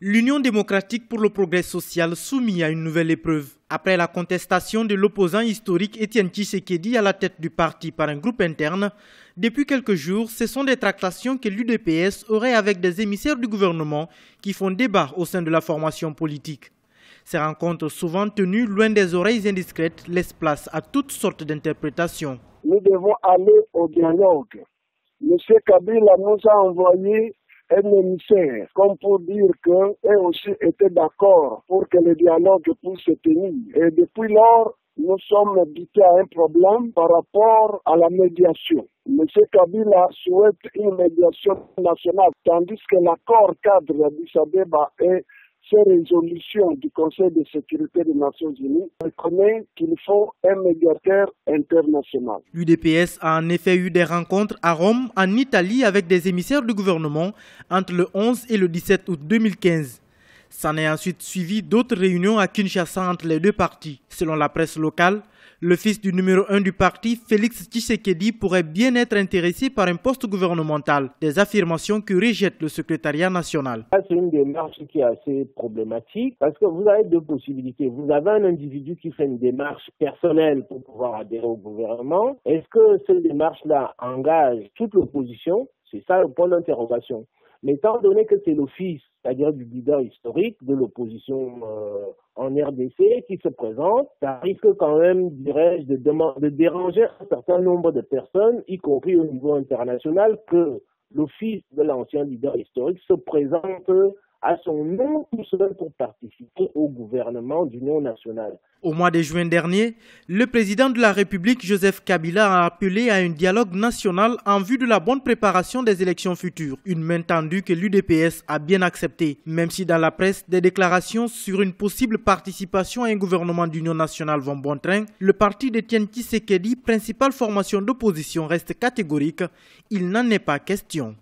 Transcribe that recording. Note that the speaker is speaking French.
L'Union démocratique pour le progrès social soumise à une nouvelle épreuve. Après la contestation de l'opposant historique Étienne Tshisekedi à la tête du parti par un groupe interne, depuis quelques jours, ce sont des tractations que l'UDPS aurait avec des émissaires du gouvernement qui font débat au sein de la formation politique. Ces rencontres souvent tenues loin des oreilles indiscrètes laissent place à toutes sortes d'interprétations. Nous devons aller au dialogue. M. Kabila nous a envoyé un émissaire, comme pour dire qu'eux aussi étaient d'accord pour que le dialogue puisse se tenir. Et depuis lors, nous sommes butés à un problème par rapport à la médiation. M. Kabila souhaite une médiation nationale, tandis que l'accord cadre d'Addis Abeba et ces résolutions du Conseil de sécurité des Nations Unies reconnaissent qu'il faut un médiateur international. L'UDPS a en effet eu des rencontres à Rome, en Italie, avec des émissaires du gouvernement entre le 11 et le 17 août 2015. S'en est ensuite suivi d'autres réunions à Kinshasa entre les deux partis. Selon la presse locale, le fils du numéro 1 du parti, Félix Tshisekedi, pourrait bien être intéressé par un poste gouvernemental. Des affirmations que rejette le secrétariat national. C'est une démarche qui est assez problématique parce que vous avez deux possibilités. Vous avez un individu qui fait une démarche personnelle pour pouvoir adhérer au gouvernement. Est-ce que cette démarche-là engage toute l'opposition? C'est ça le point d'interrogation. Mais étant donné que c'est le fils, c'est-à-dire du leader historique de l'opposition en RDC qui se présente, ça risque quand même, dirais-je, de déranger un certain nombre de personnes, y compris au niveau international, que le fils de l'ancien leader historique se présente à son nom tout seul pour participer au gouvernement d'union nationale. Au mois de juin dernier, le président de la République, Joseph Kabila, a appelé à un dialogue national en vue de la bonne préparation des élections futures. Une main tendue que l'UDPS a bien acceptée, même si dans la presse, des déclarations sur une possible participation à un gouvernement d'union nationale vont bon train, le parti d'Étienne Tshisekedi, principale formation d'opposition, reste catégorique. Il n'en est pas question.